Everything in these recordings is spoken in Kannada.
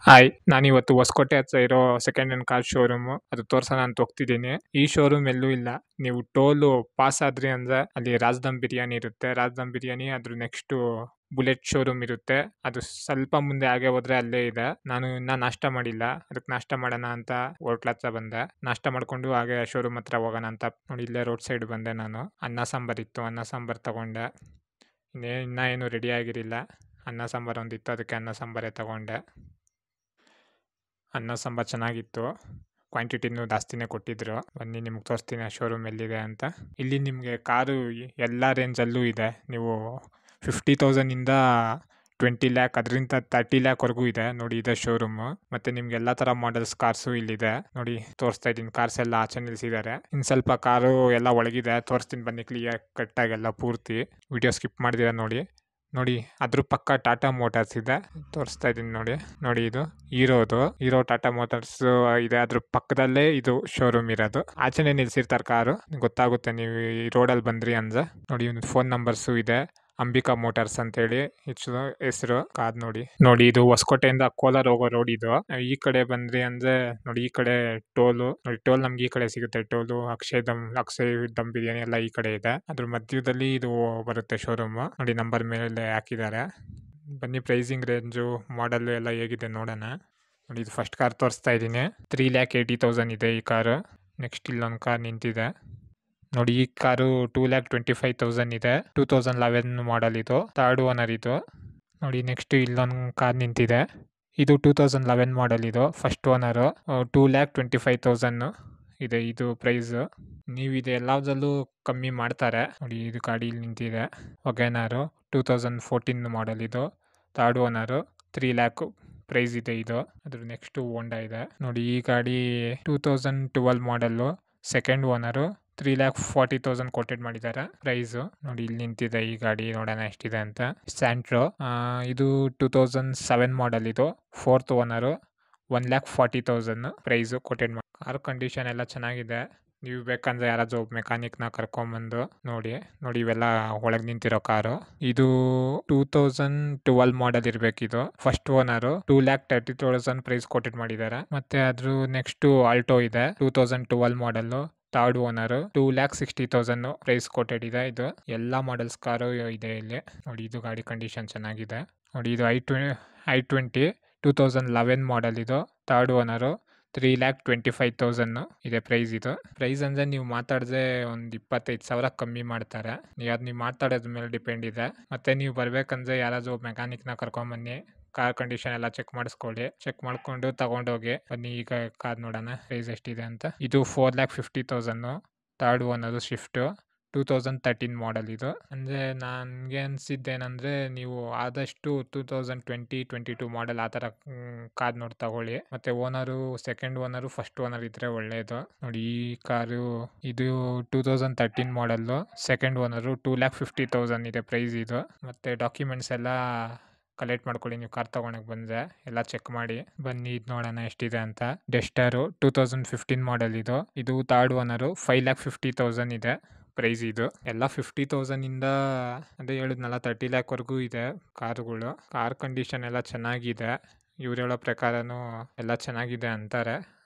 ಹಾಯ್, ನಾನಿವತ್ತು ಹೊಸಕೋಟೆ ಹತ್ರ ಇರೋ ಸೆಕೆಂಡ್ ಹ್ಯಾಂಡ್ ಕಾರ್ ಶೋರೂಮು ಅದು ತೋರ್ಸೋಣ ಅಂತ ಹೋಗ್ತಿದ್ದೀನಿ. ಈ ಶೋರೂಮ್ ಎಲ್ಲೂ ಇಲ್ಲ. ನೀವು ಟೋಲು ಪಾಸ್ ಆದ್ರಿ ಅಂದ್ರೆ ಅಲ್ಲಿ ರಾಜ್ದಮ್ ಬಿರಿಯಾನಿ ಇರುತ್ತೆ. ರಾಜ್ದಮ್ ಬಿರಿಯಾನಿ ಅದ್ರ ನೆಕ್ಸ್ಟ್ ಬುಲೆಟ್ ಶೋರೂಮ್ ಇರುತ್ತೆ. ಅದು ಸ್ವಲ್ಪ ಮುಂದೆ ಹಾಗೆ ಹೋದ್ರೆ ಅಲ್ಲೇ ಇದೆ. ನಾನು ಇನ್ನ ನಾಷ್ಟ ಮಾಡಿಲ್ಲ, ಅದಕ್ಕೆ ನಾಷ್ಟ ಮಾಡೋಣ ಅಂತ ಹೋಟ್ಲ್ ಹತ್ರ ಬಂದೆ. ನಾಷ್ಟ ಮಾಡ್ಕೊಂಡು ಹಾಗೆ ಶೋರೂಮ್ ಹತ್ರ ಹೋಗೋಣ ಅಂತ ನೋಡಿ ಇಲ್ಲೇ ರೋಡ್ ಸೈಡ್ ಬಂದೆ. ನಾನು ಅನ್ನ ಸಾಂಬಾರ್ ಇತ್ತು, ಅನ್ನ ಸಾಂಬಾರ್ ತಗೊಂಡೆ. ಇನ್ನ ಏನು ರೆಡಿ ಆಗಿರಲಿಲ್ಲ. ಅನ್ನ ಸಾಂಬಾರ್ ಒಂದಿತ್ತು, ಅದಕ್ಕೆ ಅನ್ನ ಸಾಂಬಾರೇ ತಗೊಂಡೆ. ಅನ್ನ ಸಾಂಬಾರು ಚೆನ್ನಾಗಿತ್ತು. ಕ್ವಾಂಟಿಟಿನೂ ಜಾಸ್ತಿನೇ ಕೊಟ್ಟಿದ್ರು. ಬನ್ನಿ ನಿಮ್ಗೆ ತೋರಿಸ್ತೀನಿ ಆ ಶೋರೂಮ್ ಎಲ್ಲಿದೆ ಅಂತ. ಇಲ್ಲಿ ನಿಮಗೆ ಕಾರು ಎಲ್ಲ ರೇಂಜಲ್ಲೂ ಇದೆ. ನೀವು 50,000ಇಂದ 20 ಲ್ಯಾಕ್, ಅದರಿಂದ 30 ಲ್ಯಾಕ್ವರೆಗೂ ಇದೆ. ನೋಡಿ ಇದೆ ಶೋರೂಮು. ಮತ್ತೆ ನಿಮ್ಗೆ ಎಲ್ಲ ಥರ ಮಾಡೆಲ್ಸ್ ಕಾರ್ಸು ಇಲ್ಲಿದೆ. ನೋಡಿ ತೋರಿಸ್ತಾ ಇದ್ದೀನಿ, ಕಾರ್ಸ್ ಎಲ್ಲ ಆಚೆ ನಿಲ್ಸಿದ್ದಾರೆ. ಇನ್ನು ಸ್ವಲ್ಪ ಕಾರು ಎಲ್ಲ ಒಳಗಿದೆ, ತೋರಿಸ್ತೀನಿ ಬನ್ನಿ ಕ್ಲಿಯರ್ ಕಟ್ಟಾಗೆಲ್ಲ ಪೂರ್ತಿ. ವಿಡಿಯೋ ಸ್ಕಿಪ್ ಮಾಡಿದಿರ ನೋಡಿ. ನೋಡಿ ಅದ್ರ ಪಕ್ಕ ಟಾಟಾ ಮೋಟಾರ್ಸ್ ಇದೆ, ತೋರಿಸ್ತಾ ಇದ್ದೀನಿ ನೋಡಿ. ನೋಡಿ ಇದು ಹೀರೋ ಟಾಟಾ ಮೋಟಾರ್ಸ್ ಇದೆ. ಅದ್ರ ಪಕ್ಕದಲ್ಲೇ ಇದು ಶೋರೂಮ್ ಇರೋದು. ಆಚೆನೆ ನಿಲ್ಸಿರ್ತಾರೆ ಕಾರು, ಗೊತ್ತಾಗುತ್ತೆ ನೀವು ಈ ರೋಡಲ್ಲಿ ಬಂದ್ರಿ ಅಂದ್ರೆ. ನೋಡಿ ಫೋನ್ ನಂಬರ್ಸು ಇದೆ, ಅಂಬಿಕಾ ಮೋಟಾರ್ಸ್ ಅಂತೇಳಿ ಹೆಸರು ಕಾರ್. ನೋಡಿ ಇದು ಹೊಸಕೋಟೆಯಿಂದ ಕೋಲಾರ ಹೋಗೋ ರೋಡ್ ಇದು. ಈ ಕಡೆ ಬಂದ್ರಿ ಅಂದ್ರೆ ನೋಡಿ, ಈ ಕಡೆ ಟೋಲು ನೋಡಿ, ಟೋಲ್ ನಮ್ಗೆ ಈ ಕಡೆ ಸಿಗುತ್ತೆ. ಟೋಲು ಅಕ್ಷಯ್ ದಮ್ ಬಿರಿಯಾನಿ ಎಲ್ಲ ಈ ಕಡೆ ಇದೆ. ಅದ್ರ ಮಧ್ಯದಲ್ಲಿ ಇದು ಬರುತ್ತೆ ಶೋರೂಮ್. ನೋಡಿ ನಂಬರ್ ಮೇಲೆ ಹಾಕಿದ್ದಾರೆ. ಬನ್ನಿ ಪ್ರೈಸಿಂಗ್ ರೇಂಜು ಮಾಡೆಲ್ ಎಲ್ಲ ಹೇಗಿದೆ ನೋಡೋಣ. ನೋಡಿ ಇದು ಫಸ್ಟ್ ಕಾರ್ ತೋರಿಸ್ತಾ ಇದ್ದೀನಿ. 3,80,000 ಇದೆ ಈ ಕಾರು. ನೆಕ್ಸ್ಟ್ ಇಲ್ಲೊಂದು ಕಾರ್ ನಿಂತಿದೆ ನೋಡಿ. ಈ ಕಾರು 2,25,000 ಇದೆ. 2011 ಮಾಡೆಲ್ ಇದು, ಥರ್ಡ್ ಓನರ್ ಇದು. ನೋಡಿ ನೆಕ್ಸ್ಟ್ ಇಲ್ಲೊಂದು ಕಾರ್ ನಿಂತಿದೆ. ಇದು 2011 ಮಾಡೆಲ್ ಇದು, ಫಸ್ಟ್ ಓನರು. 2,25,000 ಇದೆ ಇದು ಪ್ರೈಸ್. ನೀವು ಇದು ಎಲ್ಲದರಲ್ಲೂ ಕಮ್ಮಿ ಮಾಡ್ತಾರೆ. ನೋಡಿ ಇದು ಗಾಡಿ ಇಲ್ಲಿ ನಿಂತಿದೆ, ವಗ್ಯಾನರು 2014 ಮಾಡೆಲ್ ಇದು, ಥರ್ಡ್ ಓನರು. 3 ಲ್ಯಾಕ್ ಪ್ರೈಸ್ ಇದೆ ಇದು. ಅದ್ರ ನೆಕ್ಸ್ಟ್ ಹೋಂಡಾ ಇದೆ ನೋಡಿ. ಈ ಗಾಡಿ 2012 ಮಾಡೆಲ್ಲು, ಸೆಕೆಂಡ್ ಓನರು. 3,40,000 ಕೋಟೆಡ್ ಮಾಡಿದ್ದಾರೆ ಪ್ರೈಸ್. ನೋಡಿ ಇಲ್ಲಿ ನಿಂತಿದೆ ಈ ಗಾಡಿ, ನೋಡೋಣ ಎಷ್ಟಿದೆ ಅಂತ. ಸ್ಯಾಂಟ್ರೋ ಇದು 2007 ಮಾಡೆಲ್ ಇದು, ಫೋರ್ತ್ ಓನರು. 1,40,000 ಪ್ರೈಸ್ ಕೋಟೆಡ್ ಮಾಡಿ. ಕಾರ್ ಕಂಡೀಷನ್ ಎಲ್ಲ ಚೆನ್ನಾಗಿದೆ. ನೀವು ಬೇಕಂದ್ರೆ ಯಾರಾದ್ರೂ ಮೆಕ್ಯಾನಿಕ್ನ ಕರ್ಕೊಂಬಂದು ನೋಡಿ. ಇವೆಲ್ಲ ಒಳಗೆ ನಿಂತಿರೋ ಕಾರು. ಇದು 2012 ಮಾಡೆಲ್ ಇರ್ಬೇಕಿದು, ಫಸ್ಟ್ ಓನರು. 2,30,000 ಪ್ರೈಸ್ ಕೋಟೆಡ್ ಮಾಡಿದ್ದಾರೆ. ಮತ್ತೆ ಅದ್ರ ನೆಕ್ಸ್ಟ್ ಆಲ್ಟೋ ಇದೆ, 2012 model, third owner. 2,60,000 price quoted ಇದೆ. ಇದು ಎಲ್ಲಾ ಮಾಡೆಲ್ಸ್ ಕಾರು ಇದೆ ಇಲ್ಲಿ. ನೋಡಿ ಇದು ಗಾಡಿ ಕಂಡೀಷನ್ ಚೆನ್ನಾಗಿದೆ. ನೋಡಿ ಇದು i20 2011 ಮಾಡೆಲ್ ಇದು, ಥರ್ಡ್ ಓನರು. 3,25,000 ಇದೆ ಪ್ರೈಸ್. ಇದು ಪ್ರೈಸ್ ಅಂದ್ರೆ ನೀವು ಮಾತಾಡಿದ್ರೆ ಒಂದು 25,000 ಕಮ್ಮಿ ಮಾಡ್ತಾರೆ. ನೀವು ಮಾತಾಡೋದ್ರ ಮೇಲೆ ಡಿಪೆಂಡ್ ಇದೆ. ಮತ್ತೆ ನೀವು ಬರ್ಬೇಕಂದ್ರೆ ಯಾರಾದ್ರೂ ಮೆಕ್ಯಾನಿಕ್ನ ಕರ್ಕೊಂಬನ್ನಿ, ಕಾರ್ ಕಂಡೀಷನ್ ಎಲ್ಲ ಚೆಕ್ ಮಾಡಿಸ್ಕೊಳ್ಳಿ. ಚೆಕ್ ಮಾಡ್ಕೊಂಡು ತಗೊಂಡೋಗಿ ಬನ್ನಿ. ಈಗ ಕಾರ್ ನೋಡೋಣ ಪ್ರೈಸ್ ಎಷ್ಟಿದೆ ಅಂತ. ಇದು 4,50,000, ಥರ್ಡ್ ಓನರು, ಶಿಫ್ಟ್ 2013 ಮಾಡೆಲ್ ಇದು. ಅಂದ್ರೆ ನನಗೆ ಅನ್ಸಿದ್ದೇನಂದ್ರೆ ನೀವು ಆದಷ್ಟು 2020-22 ಮಾಡೆಲ್ ಆ ಥರ ಕಾರ್ ನೋಡಿ ತಗೊಳ್ಳಿ. ಮತ್ತೆ owner, second owner, first owner ಇದ್ರೆ ಒಳ್ಳೇದು. ನೋಡಿ ಈ ಕಾರು ಇದು 2013 ಮಾಡೆಲ್ಲು, ಸೆಕೆಂಡ್ ಓನರು. 2,50,000 ಇದೆ ಪ್ರೈಸ್ ಇದು. ಮತ್ತೆ ಡಾಕ್ಯುಮೆಂಟ್ಸ್ ಎಲ್ಲ ಕಲೆಕ್ಟ್ ಮಾಡ್ಕೊಳ್ಳಿ ನೀವು ಕಾರ್ ತಗೊಳಕ್ ಬಂದ್ರೆ. ಎಲ್ಲ ಚೆಕ್ ಮಾಡಿ ಬನ್ನಿ. ಇದು ನೋಡೋಣ ಎಷ್ಟಿದೆ ಅಂತ. ಡೆಸ್ಟರು 2015 ಮಾಡೆಲ್ ಇದು. ಇದು ಥರ್ಡ್ ಓನರು. 5,50,000 ಇದೆ ಪ್ರೈಸ್. ಇದು ಎಲ್ಲ 50,000 ಇಂದ ಅದೇ ಹೇಳಿದ್ನಲ್ಲ 30 ಲ್ಯಾಕ್ ವರೆಗೂ ಇದೆ ಕಾರುಗಳು. ಕಾರ್ ಕಂಡೀಷನ್ ಎಲ್ಲ ಚೆನ್ನಾಗಿದೆ. ಇವ್ರು ಹೇಳೋ ಪ್ರಕಾರನೂ ಎಲ್ಲ ಚೆನ್ನಾಗಿದೆ ಅಂತಾರೆ.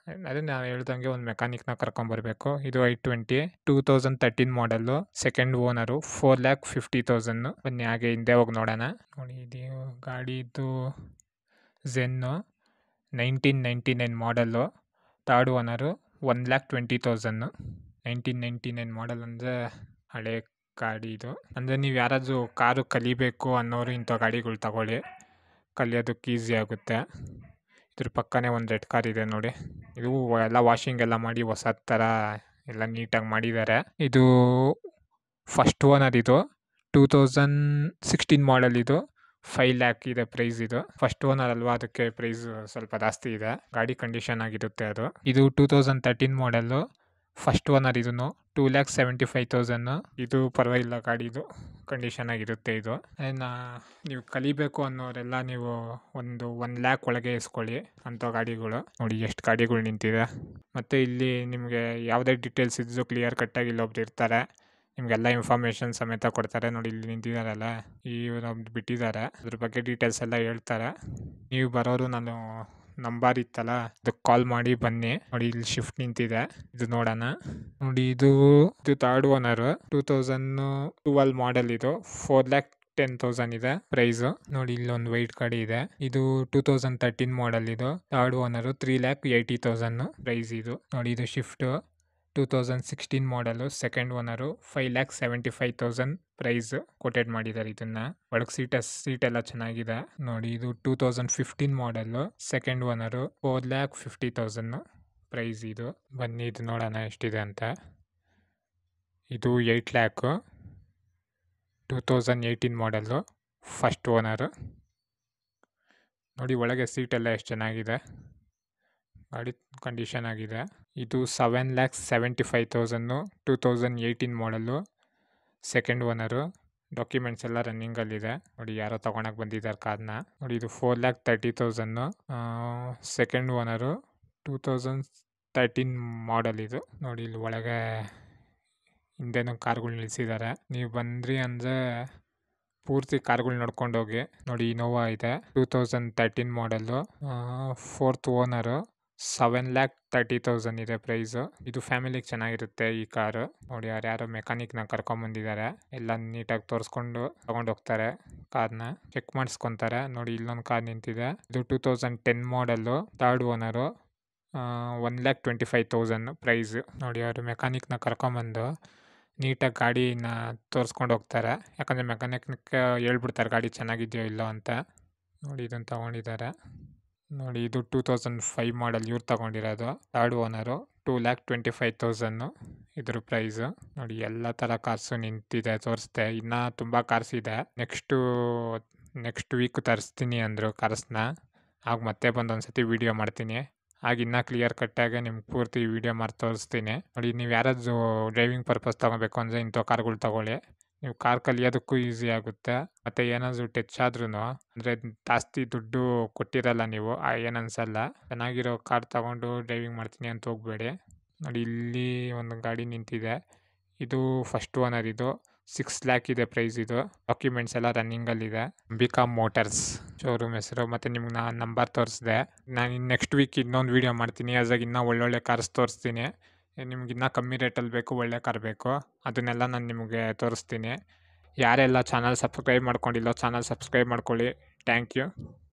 ಅದೇ ನಾವು ಹೇಳ್ದಂಗೆ ಒಂದು ಮೆಕ್ಯಾನಿಕ್ನ ಕರ್ಕೊಂಬರ್ಬೇಕು. ಇದು i20 2013 ಮಾಡೆಲ್ಲು, ಸೆಕೆಂಡ್ ಓನರು. 4,50,000. ಬನ್ನಿ ಹಾಗೆ ಹಿಂದೆ ಹೋಗಿ ನೋಡೋಣ. ನೋಡಿ ಇದು ಗಾಡಿದು ಝೆನ್ನು 1999 ಮಾಡೆಲ್ಲು, ಥರ್ಡ್ ಓನರು. 1,20,000. 1999 ಮಾಡೆಲ್ ಅಂದರೆ ಹಳೆ ಗಾಡಿ ಇದು. ಅಂದರೆ ನೀವು ಯಾರಾದರೂ ಕಾರು ಕಲಿಬೇಕು ಅನ್ನೋರು ಇಂಥ ಗಾಡಿಗಳು ತಗೊಳ್ಳಿ, ಕಲಿಯೋದಕ್ಕೆ ಈಸಿ ಆಗುತ್ತೆ. ಇದ್ರ ಪಕ್ಕನೇ ಒಂದು ರೆಡ್ ಕಾರ್ ಇದೆ ನೋಡಿ. ಇದು ಎಲ್ಲ ವಾಷಿಂಗ್ ಎಲ್ಲ ಮಾಡಿ ಹೊಸ ಥರ ಎಲ್ಲ ನೀಟಾಗಿ ಮಾಡಿದ್ದಾರೆ. ಇದು ಫಸ್ಟ್ ಓನರ್ ಇದು, 2016 ಮಾಡೆಲ್ ಇದು. 5 ಲ್ಯಾಕ್ ಇದೆ ಪ್ರೈಸ್. ಇದು ಫಸ್ಟ್ ಓನರ್ ಅಲ್ವಾ, ಅದಕ್ಕೆ ಪ್ರೈಸ್ ಸ್ವಲ್ಪ ಜಾಸ್ತಿ ಇದೆ. ಗಾಡಿ ಕಂಡೀಷನ್ ಆಗಿರುತ್ತೆ ಅದು. ಇದು 2013 ಮಾಡೆಲ್ಲು, ಫಸ್ಟ್ ಓನರ್. ಇದನ್ನು 2,75,000. ಇದು ಪರವಾಗಿಲ್ಲ, ಗಾಡಿದು ಕಂಡೀಷನ್ ಆಗಿರುತ್ತೆ ಇದು. ನೀವು ಕಲಿಬೇಕು ಅನ್ನೋರೆಲ್ಲ ನೀವು ಒಂದು 1 ಲ್ಯಾಕ್ ಒಳಗೆ ಇಸ್ಕೊಳ್ಳಿ ಅಂಥ ಗಾಡಿಗಳು. ನೋಡಿ ಎಷ್ಟು ಗಾಡಿಗಳು ನಿಂತಿದೆ. ಮತ್ತು ಇಲ್ಲಿ ನಿಮಗೆ ಯಾವುದೇ ಡೀಟೇಲ್ಸ್ ಇದ್ದು ಕ್ಲಿಯರ್ ಕಟ್ಟಾಗಿ ಇಲ್ಲೊಬ್ರು ಇರ್ತಾರೆ, ನಿಮಗೆಲ್ಲ ಇನ್ಫಾರ್ಮೇಷನ್ ಸಮೇತ ಕೊಡ್ತಾರೆ. ನೋಡಿ ಇಲ್ಲಿ ನಿಂತಿದ್ದಾರಲ್ಲ, ಇವ್ರು ಬಿಟ್ಟಿದ್ದಾರೆ, ಅದ್ರ ಬಗ್ಗೆ ಡೀಟೇಲ್ಸ್ ಎಲ್ಲ ಹೇಳ್ತಾರೆ. ನೀವು ಬರೋರು ನಾನು ನಂಬರ್ ಇತ್ತಲ್ಲ ಇದಕ್ಕೆ ಕಾಲ್ ಮಾಡಿ ಬನ್ನಿ. ನೋಡಿ ಇಲ್ಲಿ ಶಿಫ್ಟ್ ನಿಂತಿದೆ, ಇದು ನೋಡೋಣ. ನೋಡಿ ಇದು ಥರ್ಡ್ ಓನರ್, 2012 ಮಾಡೆಲ್, ಇದು 4,10,000 ಇದೆ ಪ್ರೈಸ್. ನೋಡಿ ಇಲ್ಲೊಂದು ವೈಟ್ ಗಾಡಿ ಇದೆ, ಇದು 2013 ಮಾಡೆಲ್, ಇದು ಥರ್ಡ್ ಓನರ್, 3,80,000 ಪ್ರೈಸ್. ಇದು ನೋಡಿ ಇದು shift 2016 model, second owner, 5,75,000 price quoted ಮಾಡಿದ್ದಾರೆ. ಇದನ್ನ ಒಳಗೆ ಸೀಟ್ ಎಲ್ಲ ಚೆನ್ನಾಗಿದೆ. ನೋಡಿ ಇದು 2015 ಮಾಡೆಲ್, ಸೆಕೆಂಡ್ ಓನರು, 4,50,000 ಪ್ರೈಸ್. ಇದು ಬನ್ನಿ ಇದು ನೋಡೋಣ ಎಷ್ಟಿದೆ ಅಂತ. ಇದು 8 lakh, 2018 ಮಾಡೆಲ್ಲು, ಫಸ್ಟ್ ಓನರು. ನೋಡಿ ಒಳಗೆ ಸೀಟ್ ಎಲ್ಲ ಎಷ್ಟು ಚೆನ್ನಾಗಿದೆ, ಗಾಡಿ ಕಂಡೀಷನ್ ಆಗಿದೆ. ಇದು 7,75,000, 2018 ಮಾಡೆಲ್ಲು, ಸೆಕೆಂಡ್ ಓನರು. ಡಾಕ್ಯುಮೆಂಟ್ಸ್ ಎಲ್ಲ ರನ್ನಿಂಗಲ್ಲಿದೆ. ನೋಡಿ ಯಾರೋ ತಗೊಳಕ್ ಬಂದಿದ್ದಾರೆ ಕಾರ್ನ. ನೋಡಿ ಇದು 4,30,000, ಸೆಕೆಂಡ್ ಓನರು, 2013 ಮಾಡೆಲ್. ಇದು ನೋಡಿ ಇಲ್ಲಿ ಒಳಗೆ ಹಿಂದೆನೂ ಕಾರ್ಗಳು ನಿಲ್ಲಿಸಿದ್ದಾರೆ. ನೀವು ಬಂದ್ರಿ ಅಂದರೆ ಪೂರ್ತಿ ಕಾರ್ಗಳು ನೋಡ್ಕೊಂಡು ಹೋಗಿ. ನೋಡಿ ಇನೋವಾ ಇದೆ, 2013 ಮಾಡೆಲ್ಲು, ಫೋರ್ತ್ ಓನರು, 7,30,000 ಇದೆ ಪ್ರೈಸು. ಇದು ಫ್ಯಾಮಿಲಿಗೆ ಚೆನ್ನಾಗಿರುತ್ತೆ ಈ ಕಾರು. ನೋಡಿ ಯಾರ್ಯಾರೋ ಮೆಕ್ಯಾನಿಕ್ನ ಕರ್ಕೊಂಬಂದಿದ್ದಾರೆ, ಎಲ್ಲ ನೀಟಾಗಿ ತೋರಿಸ್ಕೊಂಡು ತಗೊಂಡೋಗ್ತಾರೆ, ಕಾರ್ನ ಚೆಕ್ ಮಾಡಿಸ್ಕೊತಾರೆ. ನೋಡಿ ಇಲ್ಲೊಂದು ಕಾರ್ ನಿಂತಿದೆ, ಇದು 2010 ಮಾಡೆಲ್ಲು, ಥರ್ಡ್ ಓನರು, 1,25,000 ಪ್ರೈಸ್. ನೋಡಿ ಅವರು ಮೆಕ್ಯಾನಿಕ್ನ ಕರ್ಕೊಂಬಂದು ನೀಟಾಗಿ ಗಾಡಿನ ತೋರಿಸ್ಕೊಂಡು ಹೋಗ್ತಾರೆ, ಯಾಕಂದರೆ ಮೆಕ್ಯಾನಿಕ್ ಹೇಳ್ಬಿಡ್ತಾರೆ ಗಾಡಿ ಚೆನ್ನಾಗಿದೆಯೋ ಇಲ್ಲೋ ಅಂತ. ನೋಡಿ ಇದನ್ನು ತಗೊಂಡಿದ್ದಾರೆ. ನೋಡಿ ಇದು 2005 ಮಾಡೆಲ್, ಇವ್ರು ತಗೊಂಡಿರೋದು, ಥರ್ಡ್ ಓನರು, 2,25,000 ಇದ್ರ ಪ್ರೈಸು. ನೋಡಿ ಎಲ್ಲ ಥರ ಕಾರ್ಸು ನಿಂತಿದೆ, ತೋರಿಸ್ದೆ. ಇನ್ನೂ ತುಂಬ ಕಾರ್ಸ್ ಇದೆ. ನೆಕ್ಸ್ಟ್ ವೀಕ್ ತರಿಸ್ತೀನಿ ಅಂದರು ಕಾರ್ಸ್ನ, ಆಗ ಮತ್ತೆ ಬಂದು ಒಂದ್ಸತಿ ವೀಡಿಯೋ ಮಾಡ್ತೀನಿ. ಆಗ ಇನ್ನೂ ಕ್ಲಿಯರ್ ಕಟ್ಟಾಗೆ ನಿಮ್ಗೆ ಪೂರ್ತಿ ವೀಡಿಯೋ ಮಾಡಿ ತೋರಿಸ್ತೀನಿ. ನೋಡಿ ನೀವು ಯಾರಾದರೂ ಡ್ರೈವಿಂಗ್ ಪರ್ಪಸ್ ತೊಗೋಬೇಕು ಅಂದರೆ ಇಂಥ ಕಾರ್ಗಳು ತೊಗೊಳ್ಳಿ. ನೀವು ಕಾರ್ ಕಲಿಯೋದಕ್ಕೂ ಈಸಿ ಆಗುತ್ತೆ, ಮತ್ತು ಏನಾದರೂ ಟಚ್ ಆದ್ರೂ ಅಂದರೆ ಜಾಸ್ತಿ ದುಡ್ಡು ಕೊಟ್ಟಿರಲ್ಲ ನೀವು, ಏನನ್ಸಲ್ಲ. ಚೆನ್ನಾಗಿರೋ ಕಾರ್ ತೊಗೊಂಡು ಡ್ರೈವಿಂಗ್ ಮಾಡ್ತೀನಿ ಅಂತ ಹೋಗಬೇಡಿ. ನೋಡಿ ಇಲ್ಲಿ ಒಂದು ಗಾಡಿ ನಿಂತಿದೆ, ಇದು ಫಸ್ಟ್ ಓನರ್, ಇದು 6 lakh ಇದೆ ಪ್ರೈಸ್. ಇದು ಡಾಕ್ಯುಮೆಂಟ್ಸ್ ಎಲ್ಲ ರನ್ನಿಂಗಲ್ಲಿದೆ. ಅಂಬಿಕಾ ಮೋಟರ್ಸ್ ಶೋರೂಮ್ ಹೆಸರು. ಮತ್ತು ನಿಮ್ಗೆ ನಾನು ನಂಬರ್ ತೋರಿಸಿದೆ. ನಾನು ನೆಕ್ಸ್ಟ್ ವೀಕ್ ಇನ್ನೊಂದು ವೀಡಿಯೋ ಮಾಡ್ತೀನಿ, ಅದ್ರಾಗ ಇನ್ನೂ ಒಳ್ಳೊಳ್ಳೆ ಕಾರ್ಸ್ ತೋರಿಸ್ತೀನಿ. ನಿಮ್ಗೆ ಇನ್ನೂ ಕಮ್ಮಿ ರೇಟಲ್ಲಿ ಬೇಕು, ಒಳ್ಳೆ ಕಾರ್ ಬೇಕು, ಅದನ್ನೆಲ್ಲ ನಾನು ನಿಮಗೆ ತೋರಿಸ್ತೀನಿ. ಯಾರೆಲ್ಲ ಚಾನಲ್ ಸಬ್ಸ್ಕ್ರೈಬ್ ಮಾಡ್ಕೊಂಡಿಲ್ಲೋ ಚಾನಲ್ ಸಬ್ಸ್ಕ್ರೈಬ್ ಮಾಡ್ಕೊಳ್ಳಿ. Thank you.